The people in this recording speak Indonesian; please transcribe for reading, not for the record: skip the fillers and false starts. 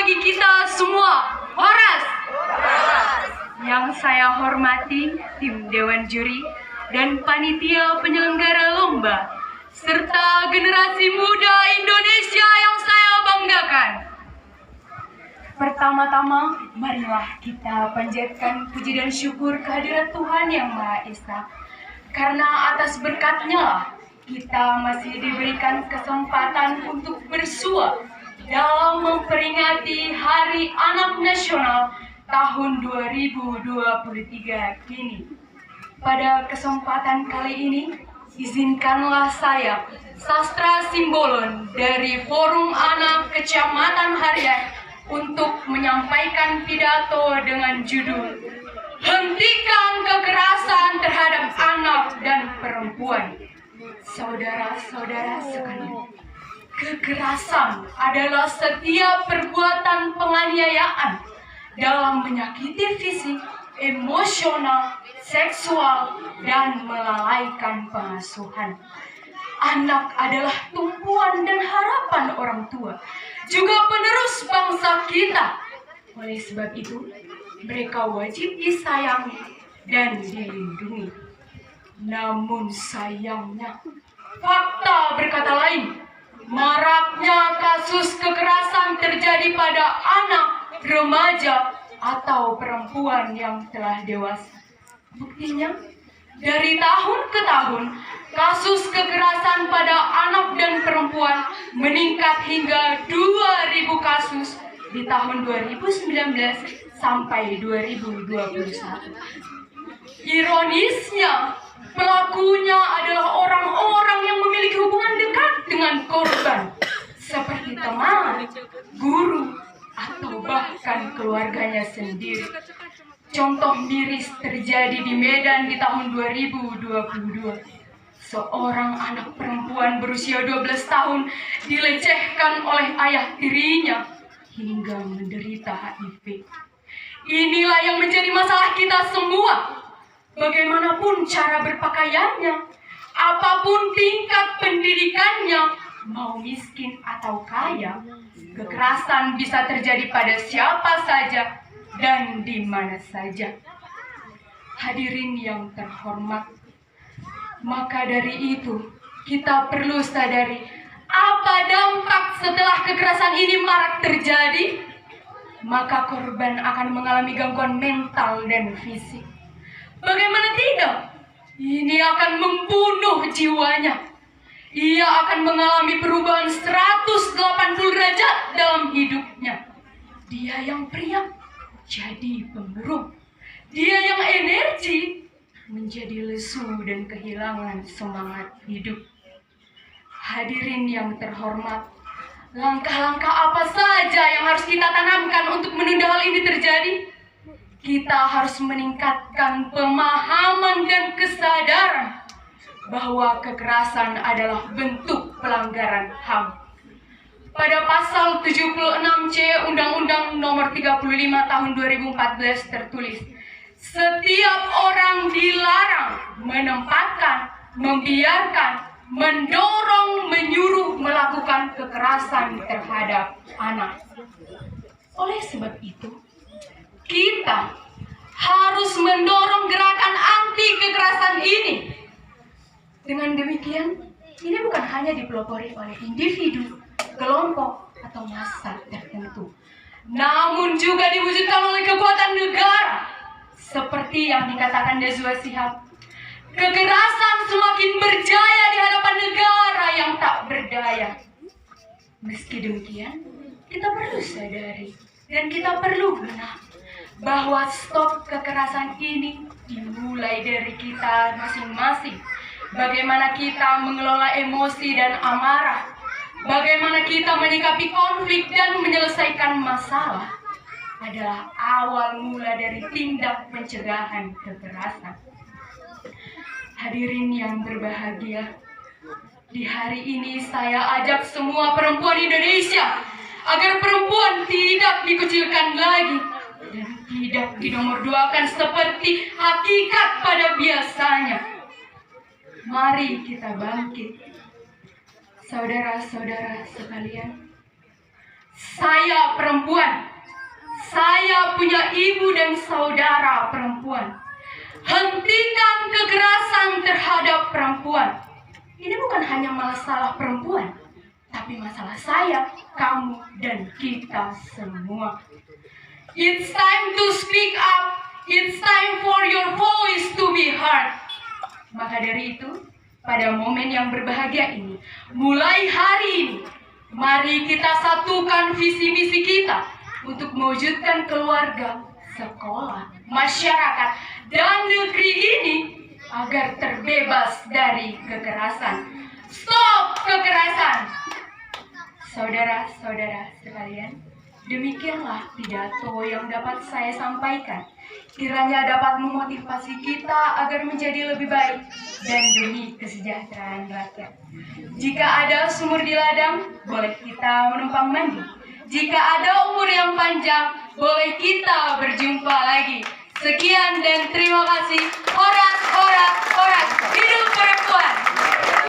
bagi kita semua. Horas! Yang saya hormati tim Dewan Juri dan panitia penyelenggara lomba, serta generasi muda Indonesia yang saya banggakan. Pertama-tama, marilah kita panjatkan puji dan syukur kehadirat Tuhan Yang Maha Esa. Karena atas berkat-Nya lah kita masih diberikan kesempatan untuk bersua dalam memperingati Hari Anak Nasional tahun 2023 ini. Pada kesempatan kali ini, izinkanlah saya, Sastra Simbolon dari Forum Anak Kecamatan Harian, untuk menyampaikan pidato dengan judul "Hentikan Kekerasan Terhadap Anak dan Perempuan". Saudara-saudara sekalian, kekerasan adalah setiap perbuatan penganiayaan dalam menyakiti fisik, emosional, seksual, dan melalaikan pengasuhan. Anak adalah tumpuan dan harapan orang tua, juga penerus bangsa kita. Oleh sebab itu, mereka wajib disayangi dan dilindungi. Namun sayangnya, fakta berkata lain. Maraknya kasus kekerasan terjadi pada anak, remaja, atau perempuan yang telah dewasa. Buktinya, dari tahun ke tahun, kasus kekerasan pada anak dan perempuan meningkat hingga 2.000 kasus di tahun 2019 sampai 2021. Ironisnya, pelakunya adalah orang-orang yang memiliki hubungan dekat dengan korban, seperti teman, guru, atau bahkan keluarganya sendiri. Contoh miris terjadi di Medan di tahun 2022. Seorang anak perempuan berusia 12 tahun dilecehkan oleh ayah tirinya hingga menderita HIV. Inilah yang menjadi masalah kita semua. Bagaimanapun cara berpakaiannya, apapun tingkat pendidikannya, mau miskin atau kaya, kekerasan bisa terjadi pada siapa saja dan di mana saja. Hadirin yang terhormat, maka dari itu kita perlu sadari apa dampak setelah kekerasan ini marak terjadi. Maka korban akan mengalami gangguan mental dan fisik. Bagaimana tidak? Ini akan membunuh jiwanya. Ia akan mengalami perubahan 180 derajat dalam hidupnya. Dia yang priang jadi pemurung. Dia yang energi menjadi lesu dan kehilangan semangat hidup. Hadirin yang terhormat, langkah-langkah apa saja yang harus kita tanamkan untuk menunda hal ini terjadi? Kita harus meningkatkan pemahaman dan kesadaran bahwa kekerasan adalah bentuk pelanggaran HAM. Pada pasal 76C Undang-Undang Nomor 35 Tahun 2014 tertulis, setiap orang dilarang menempatkan, membiarkan, mendorong, menyuruh melakukan kekerasan terhadap anak. Oleh sebab itu, kita harus mendorong gerakan anti kekerasan ini. Dengan demikian, ini bukan hanya dipelopori oleh individu, kelompok, atau massa tertentu, namun juga diwujudkan oleh kekuatan negara. Seperti yang dikatakan Najwa Shihab, kekerasan semakin berjaya di hadapan negara yang tak berdaya. Meski demikian, kita perlu sadari dan kita perlu benar bahwa stop kekerasan ini dimulai dari kita masing-masing. Bagaimana kita mengelola emosi dan amarah, bagaimana kita menyikapi konflik dan menyelesaikan masalah adalah awal mula dari tindak pencegahan kekerasan. Hadirin yang berbahagia, di hari ini saya ajak semua perempuan Indonesia agar perempuan tidak dikucilkan lagi dan tidak dinomorduakan seperti hakikat pada biasanya. Mari kita bangkit. Saudara-saudara sekalian, Saya perempuan. Saya punya ibu dan saudara perempuan. Hentikan kekerasan terhadap perempuan. Ini bukan hanya masalah perempuan, tapi masalah saya, kamu, dan kita semua. It's time to speak up. It's time for your voice to be heard. Maka dari itu, pada momen yang berbahagia ini, mulai hari ini, mari kita satukan visi misi kita untuk mewujudkan keluarga, sekolah, masyarakat, dan negeri ini agar terbebas dari kekerasan. Stop kekerasan! Saudara-saudara sekalian, demikianlah pidato yang dapat saya sampaikan. Kiranya dapat memotivasi kita agar menjadi lebih baik dan demi kesejahteraan rakyat. Jika ada sumur di ladang, boleh kita menumpang mandi. Jika ada umur yang panjang, boleh kita berjumpa lagi. Sekian dan terima kasih. Ora